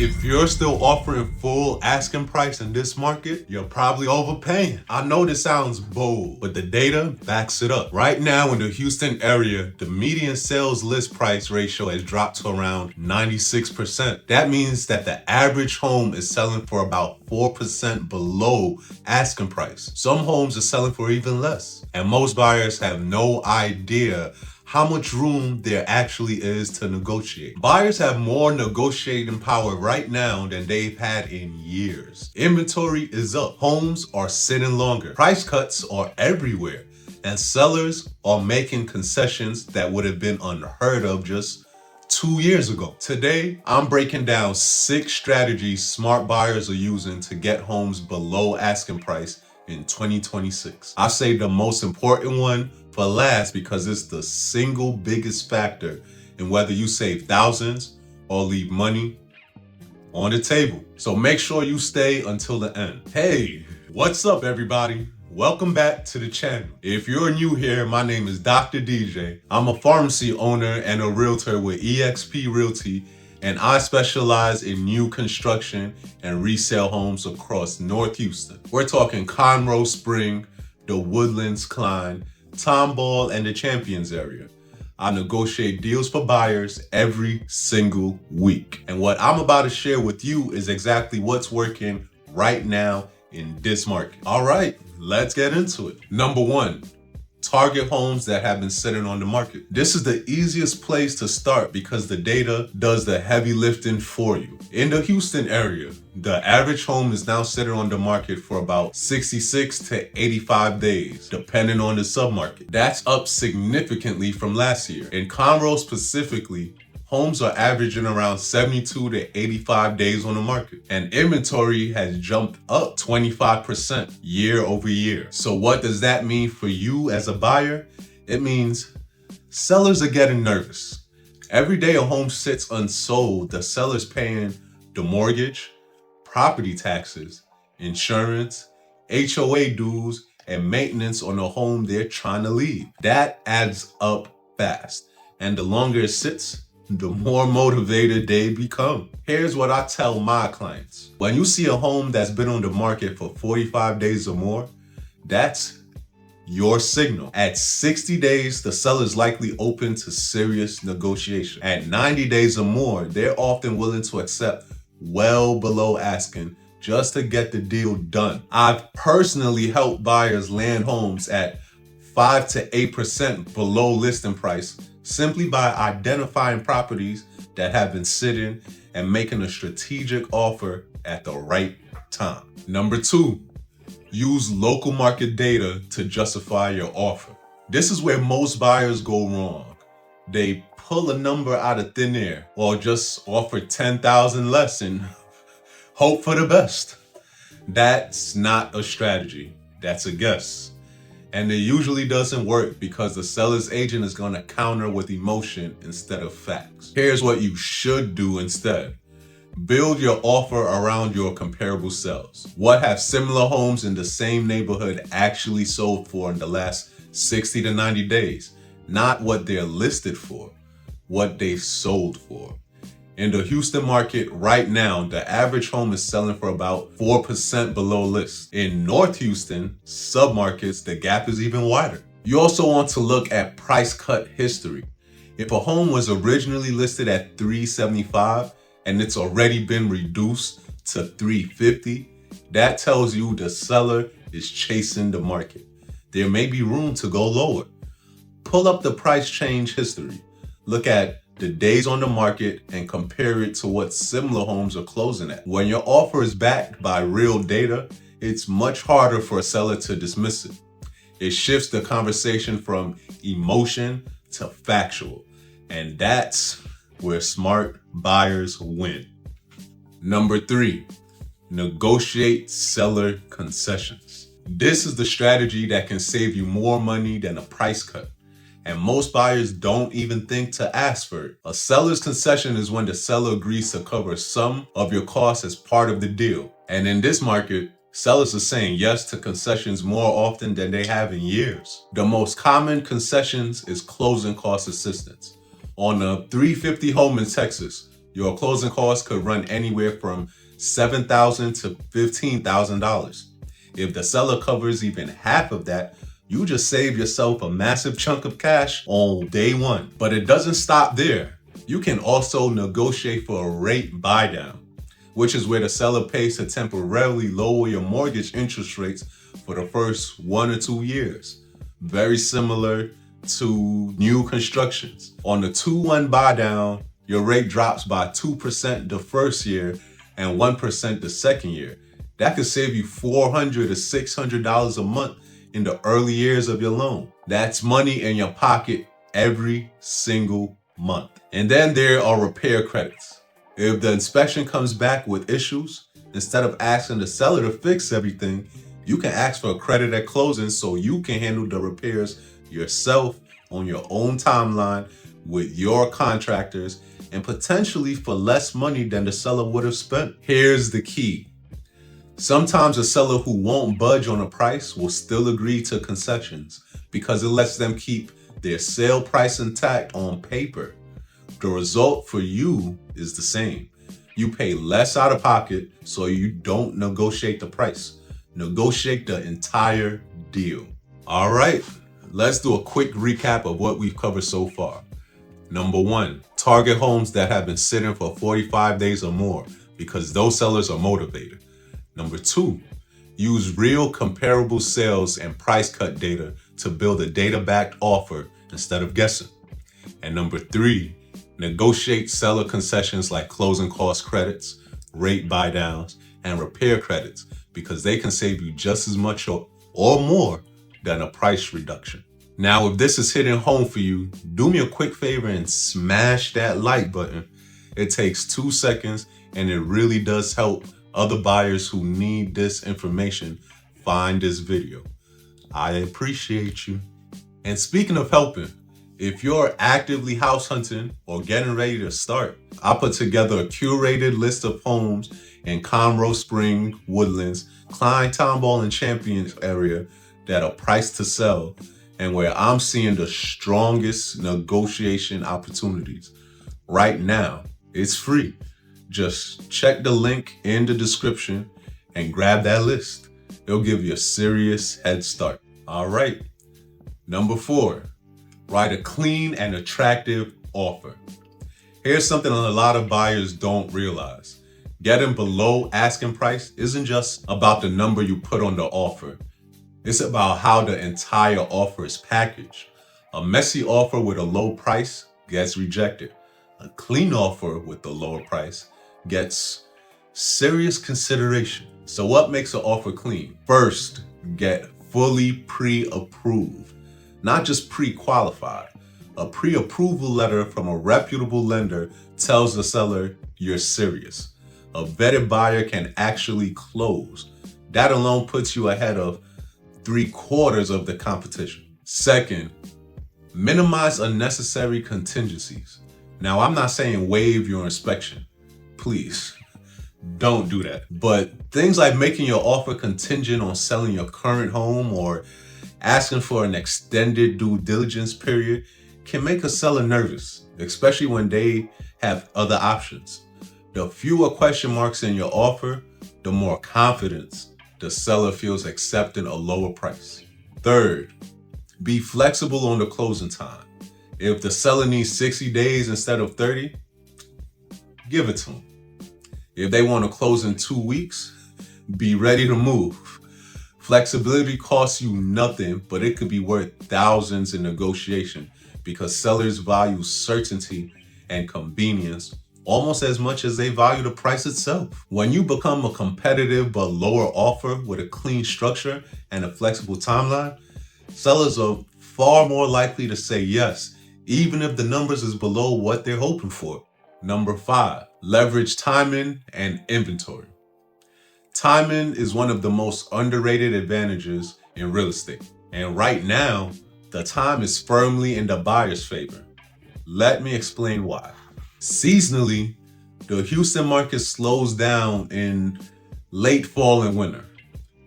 If you're still offering full asking price in this market, you're probably overpaying. I know this sounds bold, but the data backs it up. Right now in the Houston area, the median sales list price ratio has dropped to around 96%. That means that the average home is selling for about 4% below asking price. Some homes are selling for even less, and most buyers have no idea how much room there actually is to negotiate. Buyers have more negotiating power right now than they've had in years. Inventory is up, homes are sitting longer, price cuts are everywhere, and sellers are making concessions that would have been unheard of just 2 years ago. Today, I'm breaking down 6 strategies smart buyers are using to get homes below asking price in 2026. I say the most important one for last because it's the single biggest factor in whether you save thousands or leave money on the table. So make sure you stay until the end. Hey, what's up everybody? Welcome back to the channel. If you're new here, my name is Dr. DJ. I'm a pharmacy owner and a realtor with eXp Realty, and I specialize in new construction and resale homes across North Houston. We're talking Conroe Spring, the Woodlands, Klein, Tomball, and the Champions area. I negotiate deals for buyers every single week. And what I'm about to share with you is exactly what's working right now in this market. All right, let's get into it. Number 1, target homes that have been sitting on the market. This is the easiest place to start because the data does the heavy lifting for you. In the Houston area, the average home is now sitting on the market for about 66 to 85 days, depending on the submarket. That's up significantly from last year. In Conroe specifically, homes are averaging around 72 to 85 days on the market, and inventory has jumped up 25% year over year. So what does that mean for you as a buyer? It means sellers are getting nervous. Every day a home sits unsold, the seller's paying the mortgage, property taxes, insurance, HOA dues, and maintenance on the home they're trying to leave. That adds up fast, and the longer it sits, the more motivated they become. Here's what I tell my clients. When you see a home that's been on the market for 45 days or more, that's your signal. At 60 days, the seller's likely open to serious negotiation. At 90 days or more, they're often willing to accept well below asking just to get the deal done. I've personally helped buyers land homes at 5 to 8% below listing price simply by identifying properties that have been sitting and making a strategic offer at the right time. Number 2, use local market data to justify your offer. This is where most buyers go wrong. They pull a number out of thin air or just offer 10,000 less and hope for the best. That's not a strategy, that's a guess. And it usually doesn't work because the seller's agent is going to counter with emotion instead of facts. Here's what you should do instead. Build your offer around your comparable sales. What have similar homes in the same neighborhood actually sold for in the last 60 to 90 days? Not what they're listed for, what they've sold for. In the Houston market right now, the average home is selling for about 4% below list. In North Houston submarkets, the gap is even wider. You also want to look at price cut history. If a home was originally listed at $375 and it's already been reduced to $350, that tells you the seller is chasing the market. There may be room to go lower. Pull up the price change history. Look at the days on the market and compare it to what similar homes are closing at. When your offer is backed by real data, it's much harder for a seller to dismiss it. It shifts the conversation from emotion to factual, and that's where smart buyers win. Number 3, negotiate seller concessions. This is the strategy that can save you more money than a price cut, and most buyers don't even think to ask for it. A seller's concession is when the seller agrees to cover some of your costs as part of the deal. And in this market, sellers are saying yes to concessions more often than they have in years. The most common concessions is closing cost assistance. On a 350 home in Texas, Your closing costs could run anywhere from $7,000 to $15,000. If the seller covers even half of that, you just save yourself a massive chunk of cash on day one. But it doesn't stop there. You can also negotiate for a rate buydown, which is where the seller pays to temporarily lower your mortgage interest rates for the first 1 or 2 years. Very similar to new constructions. On the 2-1 buydown, your rate drops by 2% the first year and 1% the second year. That could save you $400 to $600 a month in the early years of your loan. That's money in your pocket every single month. And then there are repair credits. If the inspection comes back with issues, instead of asking the seller to fix everything, you can ask for a credit at closing so you can handle the repairs yourself on your own timeline with your contractors and potentially for less money than the seller would have spent. Here's the key. Sometimes a seller who won't budge on a price will still agree to concessions because it lets them keep their sale price intact on paper. The result for you is the same. You pay less out of pocket so you don't negotiate the price. Negotiate the entire deal. All right, let's do a quick recap of what we've covered so far. Number 1, target homes that have been sitting for 45 days or more because those sellers are motivated. Number 2, use real comparable sales and price cut data to build a data-backed offer instead of guessing. And number 3, negotiate seller concessions like closing cost credits, rate buydowns, and repair credits because they can save you just as much or more than a price reduction. Now, if this is hitting home for you, do me a quick favor and smash that like button. It takes 2 seconds and it really does help other buyers who need this information find this video. I appreciate you. And speaking of helping, if you're actively house hunting or getting ready to start, I put together a curated list of homes in Conroe, Spring, Woodlands, Klein, Tomball, and Champions area that are priced to sell and where I'm seeing the strongest negotiation opportunities. Right now, it's free. Just check the link in the description and grab that list. It'll give you a serious head start. All right. Number 4, write a clean and attractive offer. Here's something a lot of buyers don't realize. Getting below asking price isn't just about the number you put on the offer. It's about how the entire offer is packaged. A messy offer with a low price gets rejected. A clean offer with a lower price gets serious consideration. So what makes an offer clean? First, get fully pre-approved, not just pre-qualified. A pre-approval letter from a reputable lender tells the seller you're serious. A vetted buyer can actually close. That alone puts you ahead of 3/4 of the competition. Second, minimize unnecessary contingencies. Now, I'm not saying waive your inspection. Please, don't do that. But things like making your offer contingent on selling your current home or asking for an extended due diligence period can make a seller nervous, especially when they have other options. The fewer question marks in your offer, the more confidence the seller feels accepting a lower price. Third, be flexible on the closing time. If the seller needs 60 days instead of 30, give it to them. If they want to close in 2 weeks, be ready to move. Flexibility costs you nothing, but it could be worth thousands in negotiation because sellers value certainty and convenience almost as much as they value the price itself. When you become a competitive but lower offer with a clean structure and a flexible timeline, sellers are far more likely to say yes, even if the numbers is below what they're hoping for. Number 5, leverage timing and inventory. Timing is one of the most underrated advantages in real estate. And right now, the time is firmly in the buyer's favor. Let me explain why. Seasonally, the Houston market slows down in late fall and winter.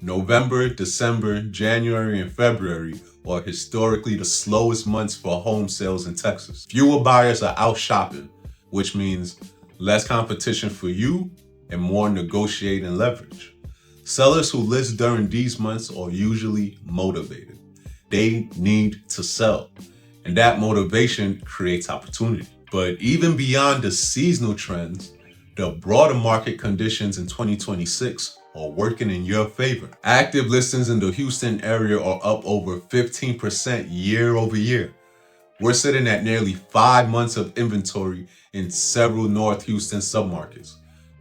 November, December, January, and February are historically the slowest months for home sales in Texas. Fewer buyers are out shopping, which means less competition for you, and more negotiating leverage. Sellers who list during these months are usually motivated. They need to sell, and that motivation creates opportunity. But even beyond the seasonal trends, the broader market conditions in 2026 are working in your favor. Active listings in the Houston area are up over 15% year over year. We're sitting at nearly 5 months of inventory in several North Houston submarkets,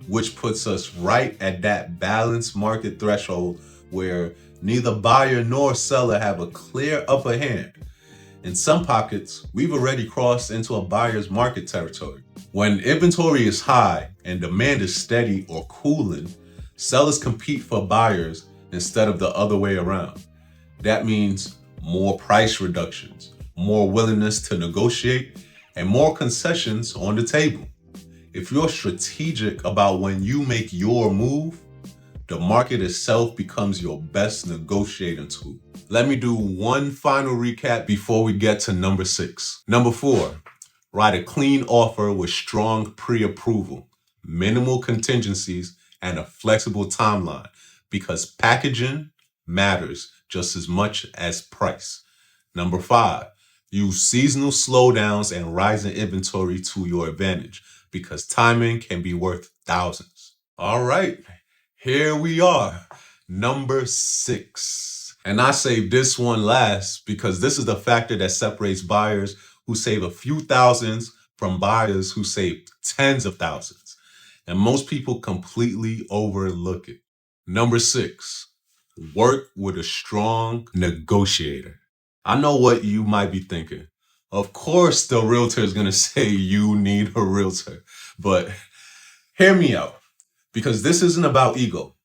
which puts us right at that balanced market threshold where neither buyer nor seller have a clear upper hand. In some pockets, we've already crossed into a buyer's market territory. When inventory is high and demand is steady or cooling, sellers compete for buyers instead of the other way around. That means more price reductions, more willingness to negotiate, and more concessions on the table. If you're strategic about when you make your move, the market itself becomes your best negotiating tool. Let me do one final recap before we get to number 6. Number 4, write a clean offer with strong pre-approval, minimal contingencies, and a flexible timeline, because packaging matters just as much as price. Number 5, use seasonal slowdowns and rising inventory to your advantage, because timing can be worth thousands. All right, here we are, number 6. And I saved this one last because this is the factor that separates buyers who save a few thousands from buyers who save tens of thousands. And most people completely overlook it. Number 6, work with a strong negotiator. I know what you might be thinking. Of course, the realtor is going to say you need a realtor. But hear me out, because this isn't about ego.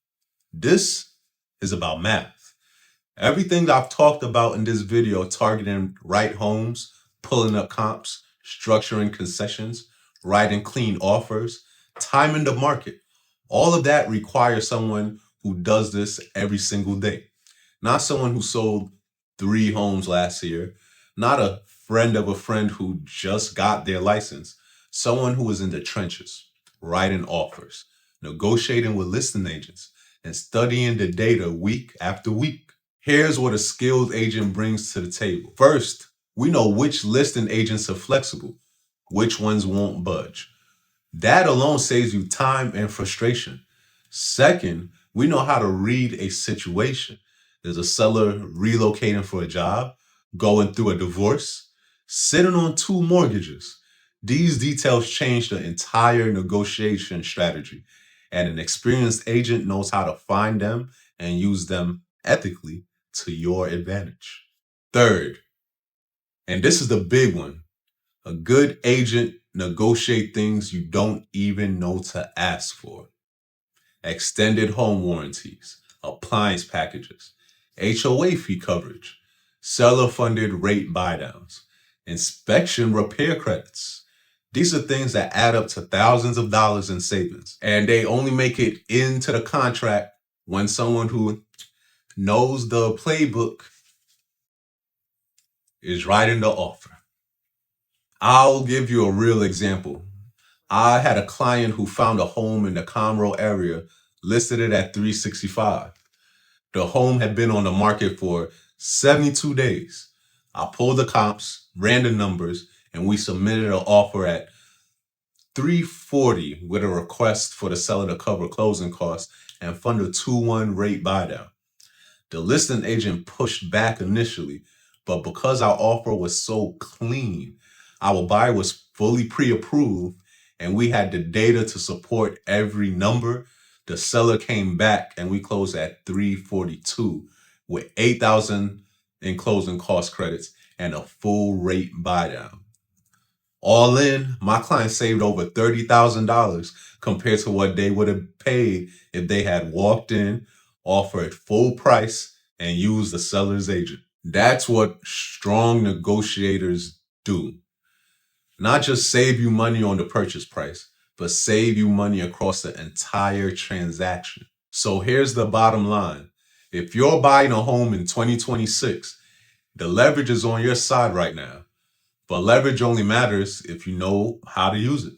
This is about math. Everything I've talked about in this video, targeting right homes, pulling up comps, structuring concessions, writing clean offers, timing the market, all of that requires someone who does this every single day. Not someone who sold 3 homes last year, not a friend of a friend who just got their license, someone who is in the trenches, writing offers, negotiating with listing agents, and studying the data week after week. Here's what a skilled agent brings to the table. First, we know which listing agents are flexible, which ones won't budge. That alone saves you time and frustration. Second, we know how to read a situation. There's a seller relocating for a job, going through a divorce, sitting on 2 mortgages. These details change the entire negotiation strategy, and an experienced agent knows how to find them and use them ethically to your advantage. Third, and this is the big one, a good agent negotiates things you don't even know to ask for. Extended home warranties, appliance packages, HOA fee coverage, seller-funded rate buydowns, inspection repair credits. These are things that add up to thousands of dollars in savings, and they only make it into the contract when someone who knows the playbook is writing the offer. I'll give you a real example. I had a client who found a home in the Conroe area, listed it at $365. The home had been on the market for 72 days. I pulled the comps, ran the numbers, and we submitted an offer at $340 with a request for the seller to cover closing costs and fund a 2-1 rate buydown. The listing agent pushed back initially, but because our offer was so clean, our buyer was fully pre-approved, and we had the data to support every number, the seller came back and we closed at $342 with $8,000 in closing cost credits and a full rate buydown. All in, my client saved over $30,000 compared to what they would have paid if they had walked in, offered full price, and used the seller's agent. That's what strong negotiators do. Not just save you money on the purchase price, but save you money across the entire transaction. So here's the bottom line. If you're buying a home in 2026, the leverage is on your side right now. But leverage only matters if you know how to use it.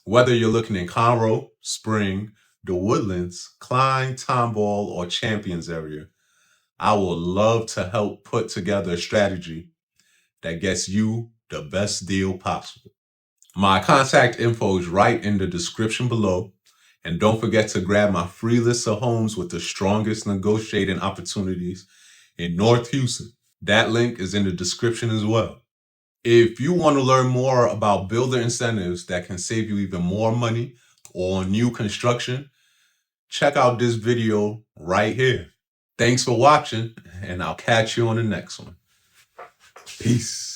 Whether you're looking in Conroe, Spring, the Woodlands, Klein, Tomball, or Champions area, I would love to help put together a strategy that gets you the best deal possible. My contact info is right in the description below. And don't forget to grab my free list of homes with the strongest negotiating opportunities in North Houston. That link is in the description as well. If you want to learn more about builder incentives that can save you even more money on new construction, check out this video right here. Thanks for watching, and I'll catch you on the next one. Peace.